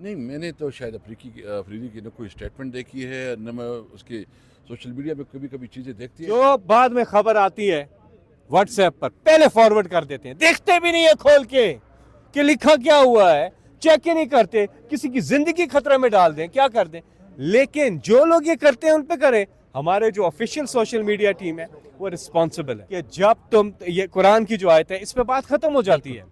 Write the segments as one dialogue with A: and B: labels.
A: نہیں، میں نے تو شاہد افریدی کی نہ کوئی اسٹیٹمنٹ دیکھی ہے، نہ میں اس کے سوشل میڈیا پہ کبھی کبھی چیزیں دیکھتی ہیں.
B: جو بعد میں خبر آتی ہے واٹس ایپ پر پہلے فارورڈ کر دیتے ہیں، دیکھتے بھی نہیں ہے کھول کے کہ لکھا کیا ہوا ہے، چیک ہی نہیں کرتے، کسی کی زندگی خطرے میں ڈال دیں، کیا کر دیں. لیکن جو لوگ یہ کرتے ہیں ان پہ کریں. ہمارے جو آفیشیل سوشل میڈیا ٹیم ہے وہ رسپانسبل ہے کہ جب تم یہ قرآن کی جو آیت ہے اس پہ بات ختم ہو جاتی ہے،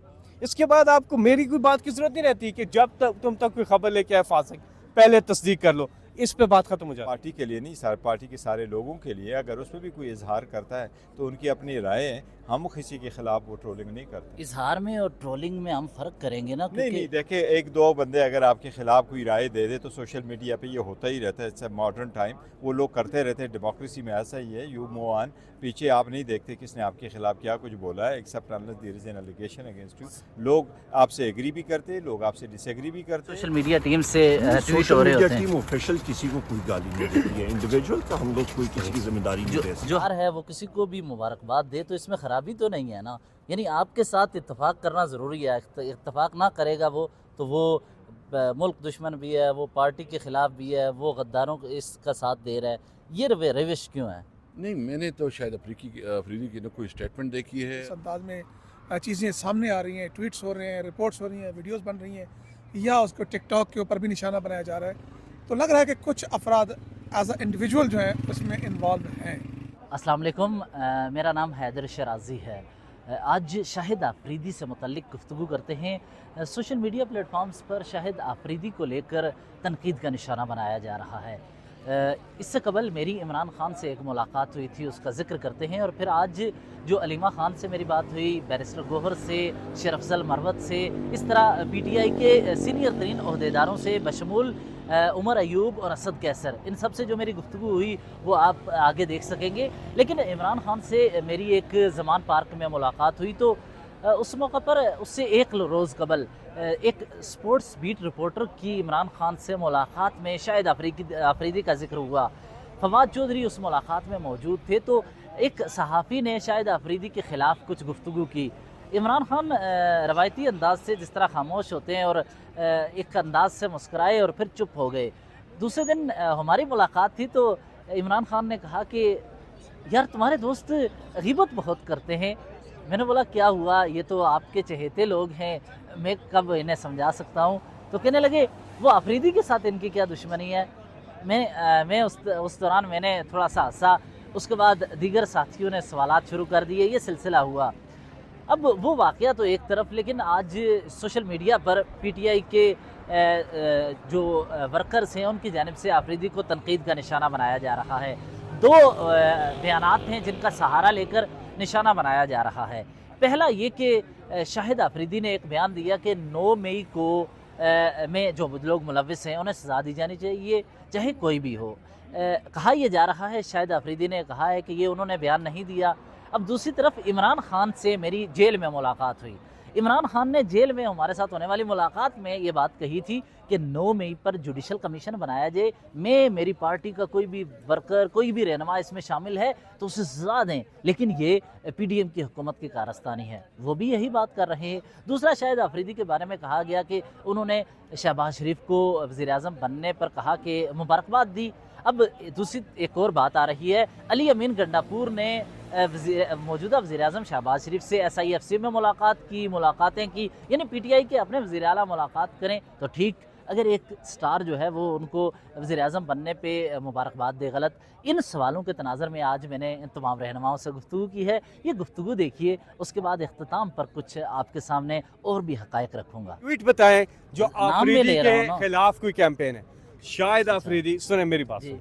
B: اس کے بعد آپ کو میری کوئی بات کی ضرورت نہیں رہتی کہ جب تک تم تک کوئی خبر لے کے آئے فاسق پہلے تصدیق کر لو، اس پہ بات ختم ہو جاتی ہے.
C: پارٹی کے لیے نہیں، پارٹی کے سارے لوگوں کے لیے. اگر اس میں بھی کوئی اظہار کرتا ہے تو ان کی اپنی رائے ہیں، ہم کسی کے خلاف وہ ٹرولنگ نہیں کرتے.
D: اظہار میں اور ٹرولنگ میں ہم فرق کریں گے نا،
C: نہیں دیکھیں، ایک دو بندے اگر آپ کے خلاف کوئی رائے دے دے تو سوشل میڈیا پہ یہ ہوتا ہی رہتا ہے. اٹس اے ماڈرن ٹائم، وہ لوگ کرتے رہتے ہیں. ڈیموکریسی میں ایسا ہی ہے. You move on. پیچھے آپ نہیں دیکھتے کس نے آپ کے خلاف کیا کچھ بولا ہے، accept unless there is an allegation against you. لوگ آپ سے ایگری بھی کرتے ہیں، لوگ آپ سے ڈس ایگری بھی کرتے ہیں.
D: سوشل میڈیا ٹیم سے ٹویٹ ہو
E: سوشل
D: رہے
E: میڈیا
D: ہوتے ہیں.
E: ٹیم آفیشیل کسی کو کوئی گالی نہیں دیتی ہے، انڈیویجول کا ہم لوگ کوئی کسی کی ذمہ داری نہیں دے سکتے.
D: جو ہے وہ کسی کو بھی مبارکباد دے تو اس میں خرابی تو نہیں ہے نا. یعنی آپ کے ساتھ اتفاق کرنا ضروری ہے. اتفاق نہ کرے گا وہ تو وہ ملک دشمن بھی ہے، وہ پارٹی کے خلاف بھی ہے، وہ غداروں کو اس کا ساتھ دے رہا ہے. یہ روش کیوں ہے؟
A: نہیں، میں نے تو شاید افریدی کی نہ کوئی اسٹیٹمنٹ دیکھی ہے.
F: اس انداز میں چیزیں سامنے آ رہی ہیں، ٹویٹس ہو رہے ہیں، رپورٹس ہو رہی ہیں، ویڈیوز بن رہی ہیں، یا اس کو ٹک ٹاک کے اوپر بھی نشانہ بنایا جا رہا ہے. تو لگ رہا ہے کہ کچھ افراد ایز اے انڈیویجول جو ہیں اس میں انوالو ہیں.
D: السلام علیکم، میرا نام حیدر شرازی ہے. آج شاہد آفریدی سے متعلق گفتگو کرتے ہیں. سوشل میڈیا پلیٹ فارمز پر شاہد آفریدی کو لے کر تنقید کا نشانہ بنایا جا رہا ہے. اس سے قبل میری عمران خان سے ایک ملاقات ہوئی تھی، اس کا ذکر کرتے ہیں. اور پھر آج جو علیمہ خان سے میری بات ہوئی، بیرسٹر گوہر سے، شیر افضل مروت سے، اس طرح پی ٹی آئی کے سینئر ترین عہدیداروں سے بشمول عمر ایوب اور اسد کیسر، ان سب سے جو میری گفتگو ہوئی وہ آپ آگے دیکھ سکیں گے. لیکن عمران خان سے میری ایک زمان پارک میں ملاقات ہوئی تو اس موقع پر اس سے ایک روز قبل ایک سپورٹس بیٹ رپورٹر کی عمران خان سے ملاقات میں شاہد آفریدی کا ذکر ہوا. فواد چودھری اس ملاقات میں موجود تھے. تو ایک صحافی نے شاہد آفریدی کے خلاف کچھ گفتگو کی. عمران خان روایتی انداز سے جس طرح خاموش ہوتے ہیں اور ایک انداز سے مسکرائے اور پھر چپ ہو گئے. دوسرے دن ہماری ملاقات تھی تو عمران خان نے کہا کہ یار تمہارے دوست غیبت بہت کرتے ہیں. میں نے بولا کیا ہوا، یہ تو آپ کے چہیتے لوگ ہیں، میں کب انہیں سمجھا سکتا ہوں. تو کہنے لگے وہ آفریدی کے ساتھ ان کی کیا دشمنی ہے. میں اس دوران میں نے تھوڑا سا ہنسا. اس کے بعد دیگر ساتھیوں نے سوالات شروع کر دیے، یہ سلسلہ ہوا. اب وہ واقعہ تو ایک طرف، لیکن آج social media per P T I کے جو ورکرز ہیں ان کی جانب سے آفریدی کو تنقید کا نشانہ بنایا جا رہا ہے. دو بیانات ہیں جن کا سہارا لے کر نشانہ بنایا جا رہا ہے. پہلا یہ کہ شاہد آفریدی نے ایک بیان دیا کہ 9 مئی کو میں جو لوگ ملوث ہیں انہیں سزا دی جانی چاہیے چاہے کوئی بھی ہو. کہا یہ جا رہا ہے، شاہد آفریدی نے کہا ہے کہ یہ انہوں نے بیان نہیں دیا. اب دوسری طرف عمران خان سے میری جیل میں ملاقات ہوئی. عمران خان نے جیل میں ہمارے ساتھ ہونے والی ملاقات میں یہ بات کہی تھی کہ 9 مئی پر جوڈیشل کمیشن بنایا جائے، میری پارٹی کا کوئی بھی ورکر، کوئی بھی رہنما اس میں شامل ہے تو اسے سزا دیں. لیکن یہ پی ڈی ایم کی حکومت کی کارستانی ہے، وہ بھی یہی بات کر رہے ہیں. دوسرا، شاہد آفریدی کے بارے میں کہا گیا کہ انہوں نے شہباز شریف کو وزیر اعظم بننے پر کہا کہ مبارکباد دی. اب دوسری ایک اور بات آ رہی ہے، علی امین گنڈاپور نے موجودہ وزیر اعظم شہباز شریف سے SIFC میں ملاقاتیں کی. یعنی پی ٹی آئی کے اپنے وزیر اعلیٰ ملاقات کریں تو ٹھیک، اگر ایک سٹار جو ہے وہ ان کو وزیر اعظم بننے پہ مبارکباد دے غلط. ان سوالوں کے تناظر میں آج میں نے ان تمام رہنماؤں سے گفتگو کی ہے. یہ گفتگو دیکھیے، اس کے بعد اختتام پر کچھ آپ کے سامنے اور بھی حقائق رکھوں گا.
B: ٹویٹ بتائیں جو
D: نام میں
B: آفریدی
D: لے رہا
B: کے
D: ہوں نا.
B: خلاف کوئی کیمپین ہے. شاہد آفریدی، سنیں میری بات،
D: جی.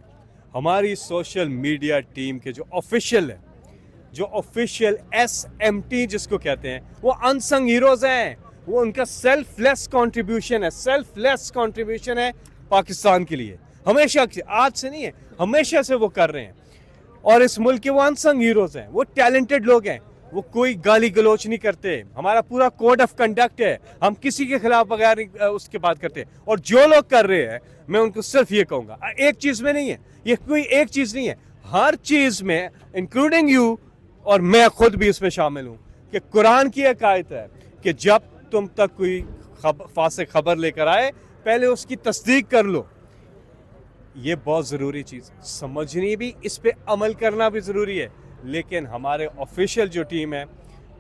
B: ہماری سوشل میڈیا ٹیم کے جو آفیشیل ہے، جو آفیشیل SMT جس کو کہتے ہیں، وہ انسنگ ہیروز ہیں. وہ ان کا سیلف لیس کنٹریبیوشن ہے پاکستان کے لیے. ہمیشہ سے، آج سے نہیں ہے، ہمیشہ سے وہ کر رہے ہیں. اور اس ملک کے وہ انسنگ ہیروز ہیں، وہ ٹیلنٹڈ لوگ ہیں. وہ کوئی گالی گلوچ نہیں کرتے. ہمارا پورا کوڈ آف کنڈکٹ ہے، ہم کسی کے خلاف بغیر اس کے بات کرتے. اور جو لوگ کر رہے ہیں میں ان کو صرف یہ کہوں گا، ایک چیز میں نہیں ہے، یہ کوئی ایک چیز نہیں ہے، ہر چیز میں انکلوڈنگ یو، اور میں خود بھی اس میں شامل ہوں، کہ قرآن کی ایک آیت ہے کہ جب تم تک کوئی فاسق خبر لے کر آئے पहले उसकी तस्दीक कर लो। ये बहुत ज़रूरी चीज़, समझनी भी, इस पे अमल करना भी ज़रूरी है। लेकिन हमारे ऑफिशियल जो टीम है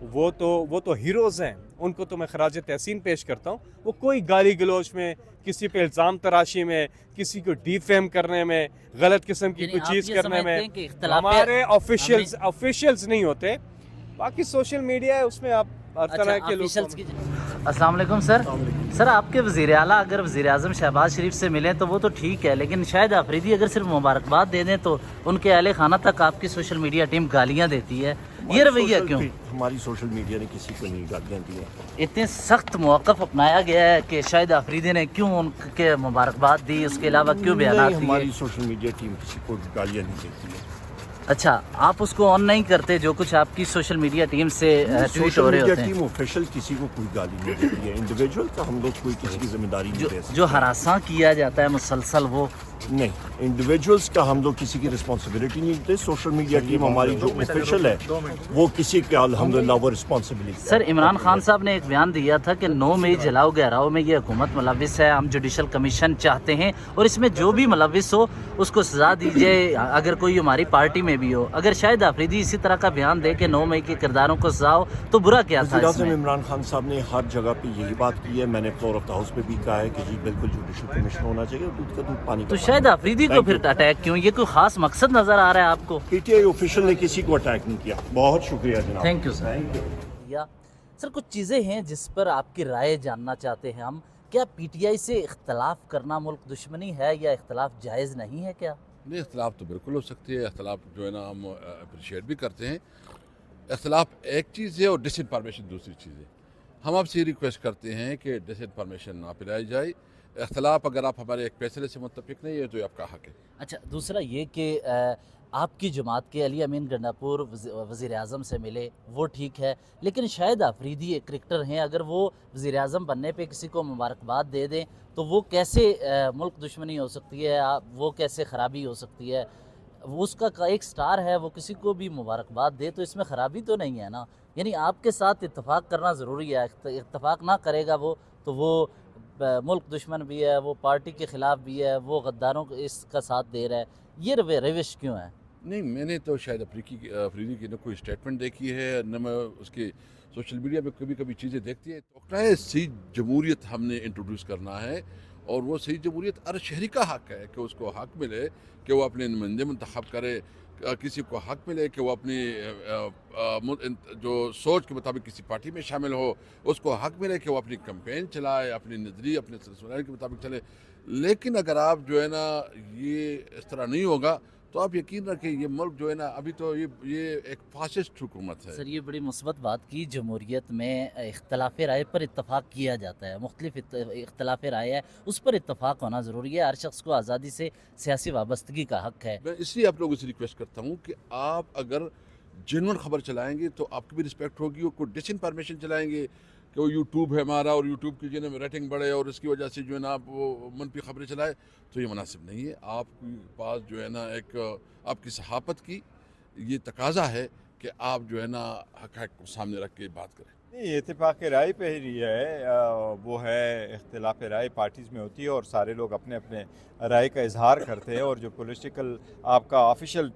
B: वो तो हीरोज़ हैं, उनको तो मैं खराज तहसीन पेश करता हूँ। वो कोई गाली गलौज में, किसी पे इल्ज़ाम तराशी में, किसी को डिफेम करने में, गलत किस्म की कोई चीज़ करने में हमारे ऑफिशियल्स नहीं होते। बाकी सोशल मीडिया है, उसमें आप हर तरह के लोग।
D: अस्सलाम वालेकुम सर। सर आपके वज़ीर आला अगर वज़ीर आज़म शहबाज शरीफ से मिलें तो वो तो ठीक है, लेकिन शाहिद आफरीदी अगर सिर्फ मुबारकबाद दे दें तो उनके अहले खाना तक आपकी सोशल मीडिया टीम गालियां देती है। ये रवैया क्यों?
E: हमारी सोशल मीडिया ने किसी को नहीं गालियाँ दी हैं।
D: इतने सख्त मौक़िफ़ अपनाया गया है कि शाहिद आफरीदी ने क्यों उनके मुबारकबाद दी, उसके अलावा क्यों बयान दिए?
E: हमारी सोशल मीडिया टीम किसी को गालियाँ नहीं देती है।
D: अच्छा, आप उसको ऑन नहीं करते जो कुछ आपकी सोशल मीडिया टीम से ट्वीट हो रहे होते हैं?
E: टीम ऑफिशियल किसी को कोई गाली नहीं देती है। इंडिविजुअल का हम लोग कोई किसी की जिम्मेदारी नहीं दे सकते।
D: जो हरासा किया जाता है मुसलसल, वो
E: नहीं, इंडिविजुअल्स का हम लोग किसी की रिस्पॉन्सिबिलिटी नहीं देते। सोशल मीडिया टीम हमारी जो ऑफिशियल है वो किसी का अल्हम्दुलिल्लाह वो रिस्पॉन्सिबिलिटी।
D: सर इमरान खान साहब ने एक बयान दिया था कि 9 मई जलाओ गहराओं में ये हुकूमत मुलविस है, हम जुडिशल कमीशन चाहते हैं और इसमें जो भी मुलविस हो उसको सजा दी जाए, अगर कोई हमारी पार्टी में भी हो। अगर शाहिद आफरीदी इसी तरह का बयान दे कि 9 मई के किरदारों को सजा हो तो बुरा क्या था इसमें?
E: इमरान खान साहब ने हर जगह पे यही बात की है। मैंने फ्लोर ऑफ द हाउस पे भी कहा है कि जी बिल्कुल जुडिशल कमीशन होना चाहिए, दूध का दूध पानी का
D: तो शाहिद आफरीदी को फिर अटैक क्यों? ये कोई खास मकसद नजर आ रहा है आपको?
E: पीटीआई ऑफिशियल ने किसी को अटैक नहीं किया। बहुत शुक्रिया जनाब।
D: Thank you sir. या सर कुछ चीज़ें हैं जिस पर आपकी राय जानना चाहते हैं हम। क्या पीटीआई से इख्तलाफ करना मुल्क दुश्मनी है या इख्तलाफ जायज़ नहीं है क्या?
A: नहीं, इख्तलाफ तो बिल्कुल हो सकती है। इख्तलाफ जो है ना हम अप्रिशिएट भी करते हैं। इख्तलाफ एक चीज़ है और डिसइंफॉर्मेशन दूसरी चीज़ है। हम आपसे रिक्वेस्ट करते हैं कि डिसइंफॉर्मेशन ना फैलाई जाए। इख्तलाफ अगर आप हमारे एक फैसले से मुत्तफिक नहीं है तो ये आपका हक है।
D: अच्छा, दूसरा ये कि आपकी जमात के अली अमीन गंडापुर वज़ीर आज़म से मिले, वो ठीक है, लेकिन शाहिद आफरीदी एक क्रिकेटर हैं, अगर वो वज़ीर आज़म बनने पे किसी को मुबारकबाद दे दें तो वो कैसे मुल्क दुश्मनी हो सकती है, वो कैसे ख़राबी हो सकती है? वो उसका एक स्टार है, वो किसी को भी मुबारकबाद दे तो इसमें ख़राबी तो नहीं है ना? यानी आपके साथ इत्तफ़ाक़ करना ज़रूरी है। इत्तफ़ाक़ ना करेगा वो तो वो मुल्क दुश्मन भी है, वो पार्टी के ख़िलाफ़ भी है, वो गद्दारों को इसका साथ दे रहा है। ये रविश क्यों है?
A: नहीं, मैंने तो शायद अफरीदी की न कोई स्टेटमेंट देखी है, न मैं उसके सोशल मीडिया में कभी कभी चीज़ें देखती है। तो है सही जमहूरियत हमने इंट्रोड्यूस करना है और वो सही जमहूरियत हर शहरी का हक है कि उसको हक मिले कि वो अपने नुमाइंदे मुंतखब करे, किसी को हक मिले कि वो अपनी जो सोच के मुताबिक किसी पार्टी में शामिल हो, उसको हक मिले कि वो अपनी कैंपेन चलाए, अपनी नजरिए अपने सिलसिले के मुताबिक चले। लेकिन अगर आप जो है ना ये इस तरह नहीं होगा तो आप यकीन रखें ये मुल्क जो है ना अभी तो ये एक फासिस्ट हुकूमत है।
D: सर ये बड़ी मुस्बत बात की, जमहूरियत में इख्तलाफ राय पर इत्तफाक़ किया जाता है, मुख्तलिफ इख्तलाफ राय है, उस पर इत्तफाक़ होना ज़रूरी है। हर शख्स को आज़ादी से सियासी वाबस्तगी का हक़ है।
A: मैं इसलिए आप लोगों से रिक्वेस्ट करता हूँ कि आप अगर जेन्युइन खबर चलाएँगे तो आपकी भी रिस्पेक्ट होगी, और कोई डिसइंफॉर्मेशन चलाएँगे कि वो यूट्यूब है हमारा और यूट्यूब की जो है रेटिंग बढ़े और इसकी वजह से जो है ना आप वो मनफी खबरें चलाए, तो ये मुनासिब नहीं है। आपके पास जो है ना एक आपकी सहाफ़त की ये तकाजा है कि आप जो है ना हक़ को सामने रख के बात करें।
C: नहीं, इत्तेफाक राय पे ही है, वो है इख्तिलाफ राय पार्टीज़ में होती है और सारे लोग अपने अपने राय का इजहार करते हैं। और जो पॉलिटिकल आपका ऑफिशियल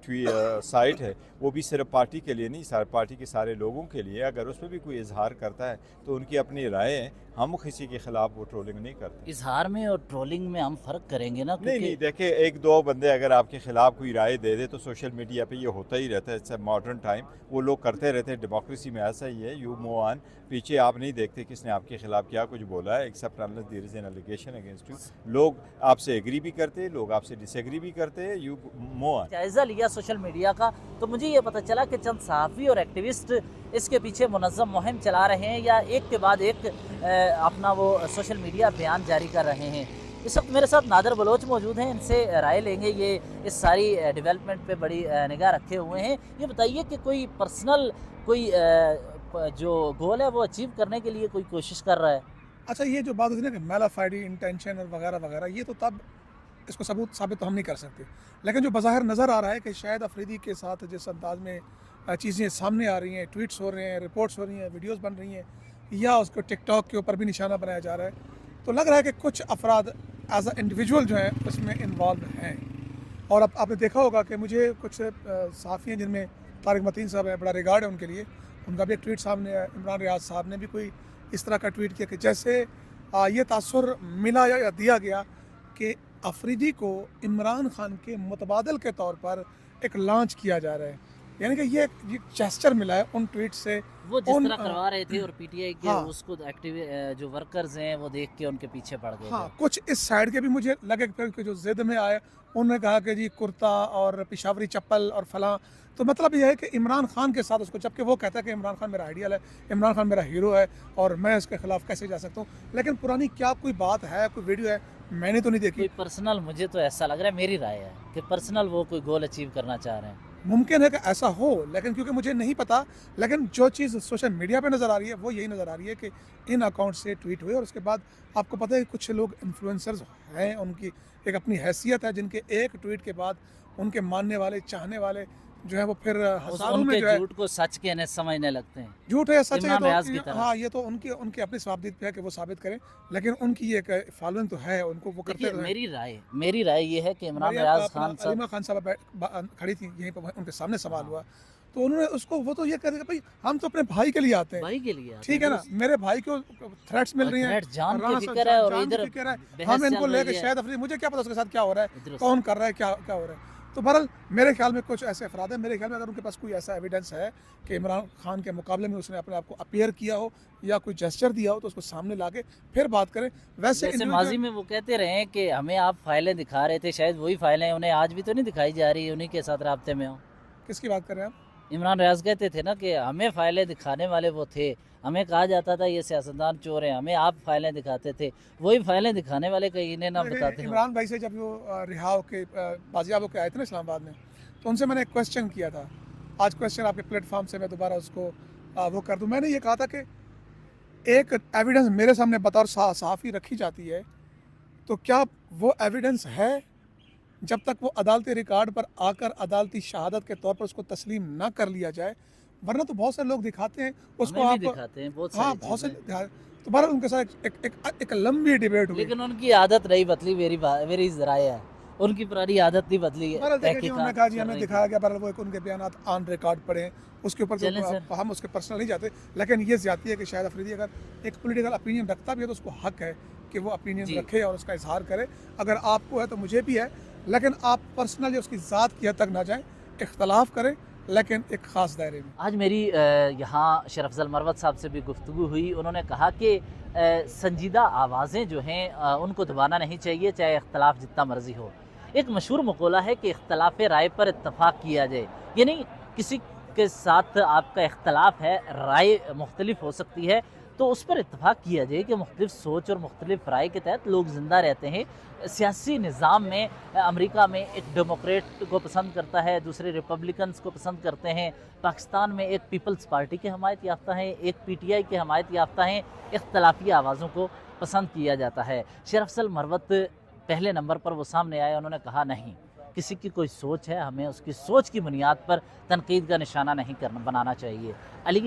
C: साइट है वो भी सिर्फ पार्टी के लिए नहीं, सारे पार्टी के सारे लोगों के लिए। अगर उस पर भी कोई इजहार करता है तो उनकी अपनी राय है, हम किसी के ख़िलाफ़ वो ट्रोलिंग नहीं करते।
D: इजहार में और ट्रोलिंग में हम फ़र्क करेंगे ना?
C: नहीं, देखे एक दो बंदे अगर आपके ख़िलाफ़ कोई राय दे दे तो सोशल मीडिया पे ये होता ही रहता है। इट्स मॉडर्न टाइम, वो लोग करते रहते हैं। डेमोक्रेसी में ऐसा ही है, यू मूव ऑन। पीछे आप नहीं देखते किसने आपके खिलाफ क्या कुछ बोला है, except unless there is an allegation against you. लोग आपसे एग्री भी करते हैं, लोग आपसे डिसएग्री भी करते हैं, यू मूव ऑन।
D: जायज़ा लिया सोशल मीडिया का तो मुझे ये पता चला कि चंद सहाफ़ी और एक्टिविस्ट इसके पीछे मुनज़्ज़म मुहिम चला रहे हैं या एक के बाद एक अपना वो सोशल मीडिया बयान जारी कर रहे हैं। इस वक्त मेरे साथ नादर बलोच मौजूद हैं, इनसे राय लेंगे। ये इस सारी डेवलपमेंट पे बड़ी निगाह रखे हुए हैं। ये बताइए कि कोई पर्सनल कोई जो गोल है वो अचीव करने के लिए कोई कोशिश कर रहा है?
F: अच्छा, ये जो बात होती है ना कि मैलाफाइडी इंटेंशन और वगैरह वगैरह, ये तो तब इसको सबूत साबित तो हम नहीं कर सकते, लेकिन जो बज़ाहिर नज़र आ रहा है कि शायद अफरीदी के साथ जिस अंदाज में चीज़ें सामने आ रही हैं, ट्वीट्स हो रहे हैं, रिपोर्ट्स हो रही हैं, वीडियोस बन रही हैं, या उसको टिकटॉक के ऊपर भी निशाना बनाया जा रहा है, तो लग रहा है कि कुछ अफराद एज अ इंडिविजुअल जो हैं उसमें इन्वॉल्व हैं। और अब आपने देखा होगा कि मुझे कुछ सहाफ़ी हैं जिनमें तारिक मतीन साहब हैं, बड़ा रिगार्ड है उनके लिए, उनका भी एक ट्वीट सामने है। इमरान रियाज साहब ने भी कोई इस तरह का ट्वीट किया कि जैसे ये तासुर मिला या दिया गया कि अफरीदी को इमरान खान के मुतबादल के तौर पर एक लॉन्च किया जा रहा है, यानी कि ये जेस्चर मिला है उन ट्वीट से।
D: वो जिस
F: उन
D: तरह करवा रहे थे और पीटीआई के
F: हाँ।
D: उसको एक्टिव जो वर्कर्स हैं वो देख के उनके पीछे पड़ गए
F: हाँ,
D: थे।
F: कुछ इस साइड के भी मुझे लगे कि जो ज़िद में आए, उन्होंने कहा कि जी कुर्ता और पिशावरी चप्पल और फलां, तो मतलब ये है कि इमरान खान के साथ उसको, जबकि वो कहता है कि इमरान खान मेरा आइडियल है, इमरान खान मेरा हीरो है और मैं इसके खिलाफ कैसे जा सकता हूँ। लेकिन पुरानी क्या कोई बात है, कोई वीडियो है, मैंने तो नहीं देखी।
D: कोई पर्सनल, मुझे तो ऐसा लग रहा है, मेरी राय है कि पर्सनल वो कोई गोल अचीव करना चाह रहे हैं।
F: मुमकिन है कि ऐसा हो, लेकिन क्योंकि मुझे नहीं पता, लेकिन जो चीज़ सोशल मीडिया पे नज़र आ रही है वो यही नज़र आ रही है कि इन अकाउंट से ट्वीट हुए और उसके बाद आपको पता है कि कुछ लोग इन्फ्लुएंसर्स हैं, उनकी एक अपनी हैसियत है, जिनके एक ट्वीट के बाद उनके मानने वाले, चाहने वाले जो है वो फिर हज़ारों में
D: उनके
F: जो है
D: झूठ को सच कहने समझने लगते हैं।
F: झूठ है या सच है,
D: इमरान रियाज की
F: ये
D: तरह।
F: हाँ, ये तो उनकी अपनी स्वाबदीद पे है कि वो साबित करें, लेकिन उनकी ये फॉलोइंग तो है, उनको वो करते
D: देखिए,
F: रहे।
D: मेरी राय ये है कि इमरान रियाज खान साहब,
F: अलीमा खान साहब खड़ी थी यहीं पर, उनके सामने सवाल हुआ तो उन्होंने उसको, वो तो ये कह रहे थे भाई हम तो अपने भाई के लिए आते हैं,
D: भाई के लिए आते
F: ठीक है
D: हैं,
F: ना, मेरे भाई को थ्रेट्स मिल
D: और
F: रही हैं,
D: threat जान की
F: राणा
D: फिक्र है और
F: जान की
D: इधर
F: फिक्र है,
D: बहस
F: हम
D: चल
F: इनको
D: रही
F: लेके
D: है।
F: शायद अफरीदी, मुझे क्या पता उसके साथ क्या हो रहा है,
D: इधर
F: कौन कर रहा है, क्या हो रहा है। तो बहरहाल मेरे ख्याल में कुछ ऐसे अफराद हैं, मेरे ख्याल में अगर उनके पास कोई ऐसा एविडेंस है कि इमरान खान के मुकाबले में उसने अपने आप को अपीयर किया हो या कोई जेस्चर दिया हो, तो उसको सामने लाके फिर बात करें। वैसे
D: जैसे
F: individual-
D: माजी में वो कहते रहे हैं कि हमें आप फाइलें दिखा रहे थे, शायद वही फाइलें उन्हें आज भी तो नहीं दिखाई जा रही, उन्हीं के साथ राब्ते में हो।
F: किसकी बात कर रहे हैं आप?
D: इमरान रियाज कहते थे ना कि हमें फाइलें दिखाने वाले वो थे, हमें कहा जाता था ये सियासतदान चोर हैं, हमें आप फाइलें दिखाते थे, वही फाइलें दिखाने वाले कहीं इन्हें ना
F: देखिए,
D: बताते हो।
F: इमरान भाई से जब वो रिहा होके बाजियाब होके आए थे ना इस्लामाबाद में, तो उनसे मैंने एक क्वेश्चन किया था। आज क्वेश्चन आपके प्लेटफॉर्म से मैं दोबारा उसको वो कर दूं। मैंने ये कहा था कि एक एविडेंस मेरे सामने बतौर सहाफ़ी रखी जाती है, तो क्या वो एविडेंस है जब तक वो अदालती रिकॉर्ड पर आकर अदालती शहादत के तौर पर उसको तस्लीम ना कर लिया जाए, वरना तो बहुत सारे लोग दिखाते हैं उसको,
D: हमें
F: आप
D: भी दिखाते हैं बहुत
F: हाँ
D: सारी
F: बहुत से
D: चीज़ें।
F: तो बहरहाल उनके साथ एक लंबी डिबेट हुई।
D: लेकिन उनकी आदत नहीं बदली, मेरी राय है, उनकी पुरानी आदत नहीं बदली है।
F: बहरहाल देखिए जी, उन्होंने कहा जी
D: चल
F: हमें
D: रही
F: दिखाया गया, बहरहाल वो एक उनके बयान ऑन रिकॉर्ड पड़े हैं, उसके ऊपर
D: चलें
F: तो
D: सर।
F: हम उसके पर्सनल नहीं जाते, लेकिन ये ज्यादती है कि शायद अफरीदी अगर एक पॉलिटिकल ओपिनियन रखता भी है तो उसको हक है कि वो ओपिनियन
D: जी।
F: रखे और उसका इजहार करे। अगर आपको है तो मुझे भी है, लेकिन आप पर्सनली उसकी ज़ात की हद तक ना जाएं, इख्तलाफ करें लेकिन एक ख़ास दायरे में।
D: आज मेरी यहाँ शरफजल मरवत साहब से भी गुफ्तगू हुई। उन्होंने कहा कि संजीदा आवाज़ें जो हैं उनको दबाना नहीं चाहिए, चाहे इख्तलाफ जितना मर्जी हो। एक मशहूर मक़ोला है कि इख्तलाफ राय पर इत्तफ़ाक़ किया जाए, यानी किसी के साथ आपका इख्तलाफ है, राय मुख्तलिफ हो सकती है, तो उस पर इत्तफ़ाक़ किया जाए कि मुख्तलिफ सोच और मुख्तलिफ राय के तहत लोग ज़िंदा रहते हैं। सियासी निज़ाम में अमेरिका में एक डेमोक्रेट को पसंद करता है, दूसरे रिपब्लिकन्स को पसंद करते हैं, पाकिस्तान में एक पीपल्स पार्टी के हमायत याफ्ता हैं, एक पीटीआई के हमायत याफ्ता हैं, इख्तलाफी आवाज़ों को पसंद किया जाता है। शरफजल मरवत पहले नंबर पर वो सामने आए, उन्होंने कहा नहीं, किसी की कोई सोच है, हमें उसकी सोच की बुनियाद पर तनकीद का निशाना नहीं बनाना चाहिए। अली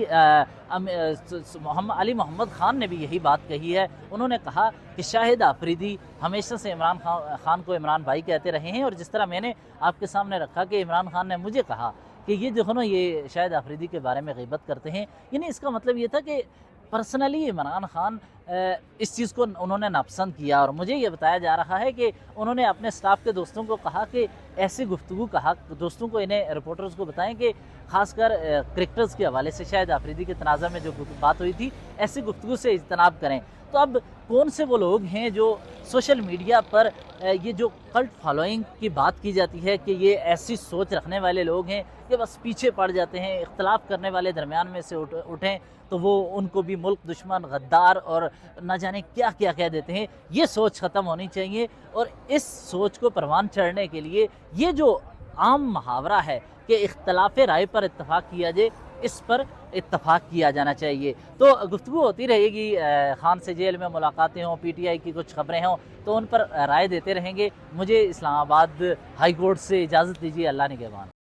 D: मोहम्मद ख़ान ने भी यही बात कही है। उन्होंने कहा कि शाहिद आफरीदी हमेशा से इमरान खान को इमरान भाई कहते रहे हैं, और जिस तरह मैंने आपके सामने रखा कि इमरान खान ने मुझे कहा कि ये देखो ना, ये शाहिद आफरीदी के बारे में ग़ीबत करते हैं, यानी इसका मतलब ये था कि पर्सनली इमरान खान इस चीज़ को उन्होंने नापसंद किया। और मुझे ये बताया जा रहा है कि उन्होंने अपने स्टाफ के दोस्तों को कहा कि ऐसी गुफ्तगू कहा, दोस्तों को, इन्हें रिपोर्टर्स को बताएं कि ख़ासकर क्रिकेटर्स के हवाले से शायद आफरीदी के तनाज़ा में जो बात हुई थी, ऐसी गुफ्तगू से इज्तनाब करें। तो अब कौन से वो लोग हैं जो सोशल मीडिया पर ये जो कल्ट फॉलोइंग की बात की जाती है कि ये ऐसी सोच रखने वाले लोग हैं कि बस पीछे पड़ जाते हैं, इख्तलाफ करने वाले दरमियान में से उठें तो वो उनको भी मुल्क दुश्मन, गद्दार और न जाने क्या क्या कह देते हैं। ये सोच ख़त्म होनी चाहिए, और इस सोच को परवान चढ़ने के लिए ये जो आम मुहावरा है कि इख्तलाफ राय पर इत्तफ़ाक़ किया जाए, इस पर इत्तफ़ाक़ किया जाना चाहिए। तो गुफ्तगू होती रहेगी, खान से जेल में मुलाकातें हों, पीटीआई की कुछ खबरें हों, तो उन पर राय देते रहेंगे। मुझे इस्लामाबाद हाई कोर्ट से इजाज़त दीजिए। अल्लाह निगहबान।